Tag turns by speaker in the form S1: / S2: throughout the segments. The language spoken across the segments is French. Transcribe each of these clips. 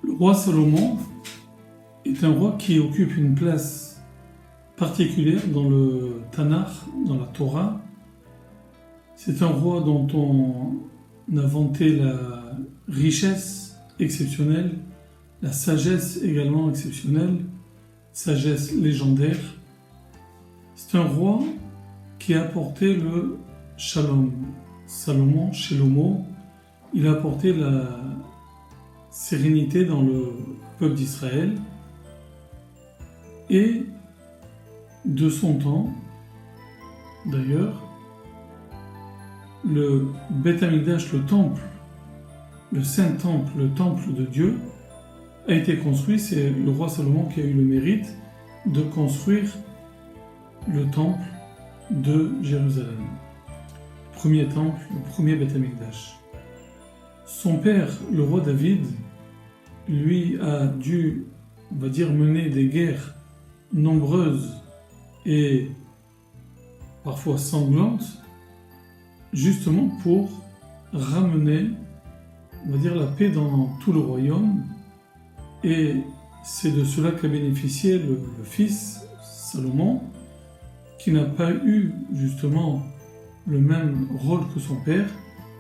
S1: Le roi Salomon est un roi qui occupe une place particulière dans le Tanakh, dans la Torah. C'est un roi dont on a vanté la richesse exceptionnelle, la sagesse également exceptionnelle, sagesse légendaire. C'est un roi qui a apporté le shalom. Salomon, Shelomo, il a apporté la sérénité dans le peuple d'Israël. Et de son temps, d'ailleurs, le Beth Amikdash, le temple, le saint temple, le temple de Dieu, a été construit. C'est le roi Salomon qui a eu le mérite de construire le temple de Jérusalem. Le premier temple, le premier Beth Amikdash. Son père, le roi David, lui a dû, on va dire, mener des guerres nombreuses et parfois sanglantes, justement pour ramener, on va dire, la paix dans tout le royaume. Et c'est de cela qu'a bénéficié le fils Salomon, qui n'a pas eu justement le même rôle que son père,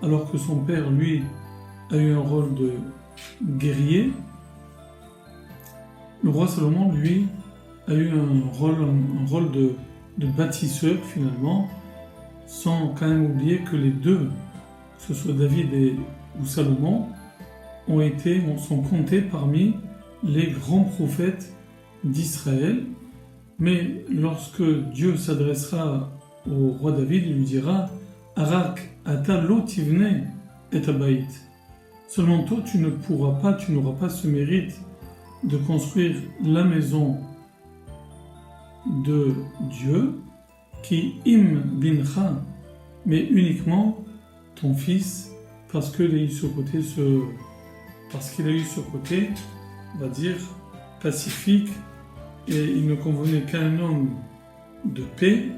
S1: alors que son père, lui, a eu un rôle de guerrier. Le roi Salomon, lui, a eu un rôle de bâtisseur finalement, sans quand même oublier que les deux, que ce soit David ou Salomon, sont comptés parmi les grands prophètes d'Israël. Mais lorsque Dieu s'adressera au roi David, il lui dira « Arak ata lo tivne et abayit » Seulement toi, tu n'auras pas ce mérite de construire la maison de Dieu, qui im bincha, mais uniquement ton fils, parce qu'il a eu ce côté, on va dire, pacifique, et il ne convenait qu'à un homme de paix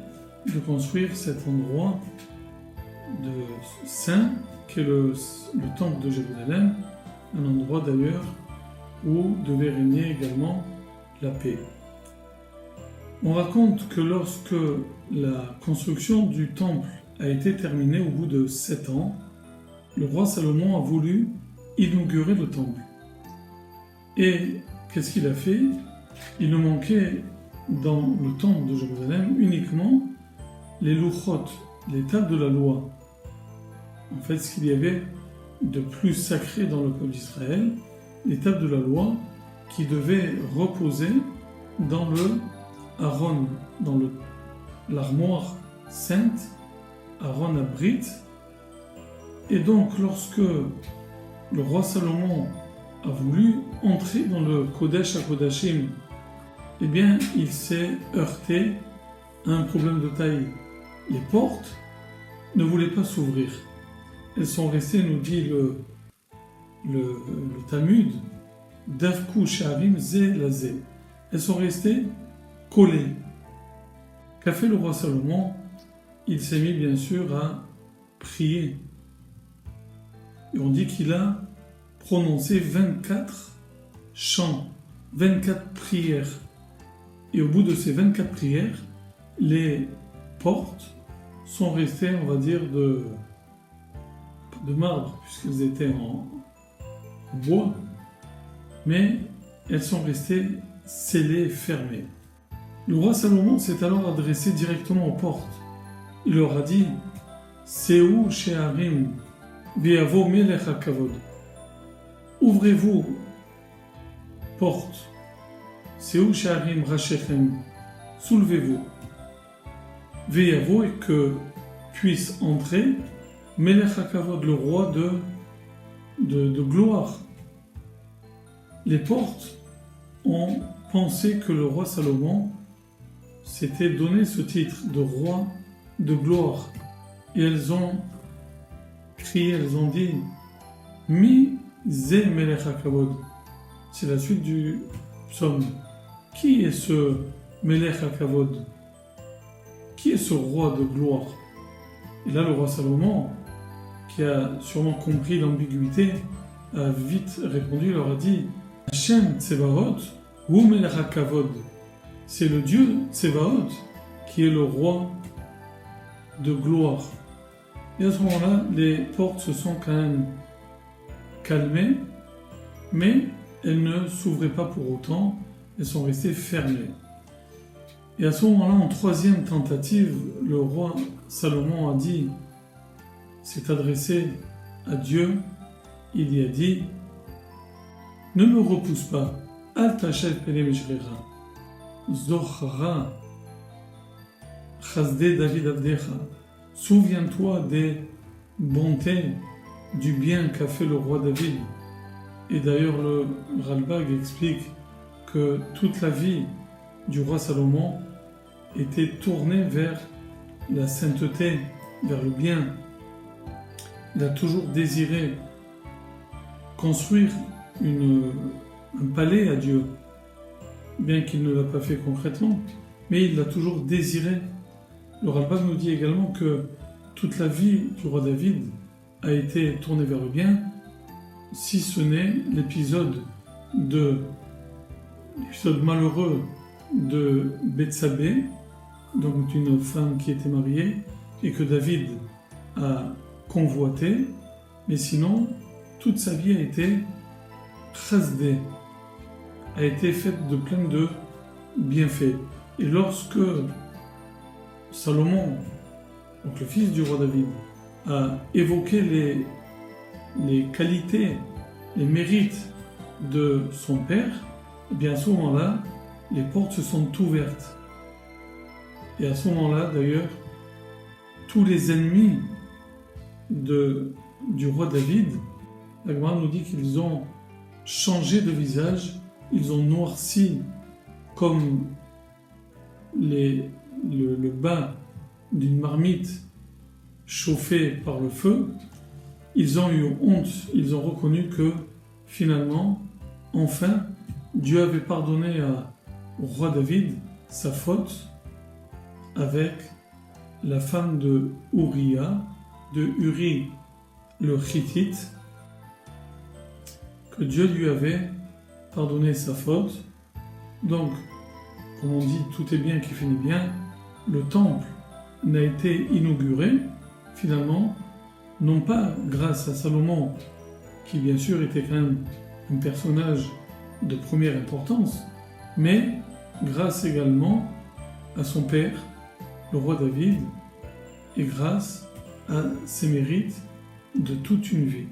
S1: de construire cet endroit de saint, qui est le temple de Jérusalem, un endroit d'ailleurs où devait régner également la paix. On raconte que lorsque la construction du temple a été terminée au bout de 7 ans, le roi Salomon a voulu inaugurer le temple. Et qu'est-ce qu'il a fait? Il ne manquait dans le temple de Jérusalem uniquement les louchot, les tables de la loi. En fait, ce qu'il y avait de plus sacré dans le peuple d'Israël, les tables de la loi qui devaient reposer dans le Aaron, dans l'armoire sainte, Aaron Abrit. Et donc, lorsque le roi Salomon a voulu entrer dans le Kodesh HaKodashim, eh bien, il s'est heurté à un problème de taille. Les portes ne voulaient pas s'ouvrir. Elles sont restées, nous dit le Talmud, Davku Sha'arim Ze la Ze. Elles sont restées collées. Qu'a fait le roi Salomon? Il s'est mis bien sûr à prier. Et on dit qu'il a prononcé 24 chants, 24 prières. Et au bout de ces 24 prières, les portes sont restées, on va dire, de marbre, puisqu'elles étaient en bois, mais elles sont restées scellées, fermées. Le roi Salomon s'est alors adressé directement aux portes. Il leur a dit « Seou she'arim ve'yavo melech hakavod » Ouvrez-vous, portes. Seou she'arim rachechem, soulevez-vous. Ve'yavo, et que puisse entrer Melech HaKavod, le roi de gloire. Les portes ont pensé que le roi Salomon s'était donné ce titre de roi de gloire. Et elles ont crié, elles ont dit Mi ze Melech HaKavod. C'est la suite du psaume. Qui est ce Melech HaKavod? Qui est ce roi de gloire? Et là, le roi Salomon, qui a sûrement compris l'ambiguïté, a vite répondu, leur a dit Hashem Tsevaot, Hu Melech HaKavod. C'est le Dieu Tsevaot qui est le roi de gloire. Et à ce moment-là, les portes se sont quand même calmées, mais elles ne s'ouvraient pas pour autant, elles sont restées fermées. Et à ce moment-là, en troisième tentative, le roi Salomon a dit, s'est adressé à Dieu, il y a dit, ne me repousse pas, Al Tachel Pele Meshrecha, Zochara, Chasde David Abdecha, souviens-toi des bontés, du bien qu'a fait le roi David. Et d'ailleurs, le Ralbag explique que toute la vie du roi Salomon était tournée vers la sainteté, vers le bien. Il a toujours désiré construire un palais à Dieu, bien qu'il ne l'a pas fait concrètement, mais il l'a toujours désiré. Le Ralbag nous dit également que toute la vie du roi David a été tournée vers le bien, si ce n'est l'épisode malheureux de Bethsabée, donc d'une femme qui était mariée et que David a convoité, mais sinon toute sa vie a été chasdée, a été faite de plein de bienfaits. Et lorsque Salomon, donc le fils du roi David, a évoqué les qualités, les mérites de son père, et bien à ce moment-là, les portes se sont ouvertes. Et à ce moment-là, d'ailleurs, tous les ennemis du roi David, la Gemara nous dit qu'ils ont changé de visage, ils ont noirci comme le bas d'une marmite chauffée par le feu. Ils ont eu honte, ils ont reconnu que finalement, enfin, Dieu avait pardonné au roi David sa faute avec la femme de Uriah, de Uri le Hittite, que Dieu lui avait pardonné sa faute. Donc, comme on dit, tout est bien qui finit bien, le temple n'a été inauguré, finalement, non pas grâce à Salomon, qui bien sûr était quand même un personnage de première importance, mais grâce également à son père, le roi David, et grâce à ses mérites de toute une vie.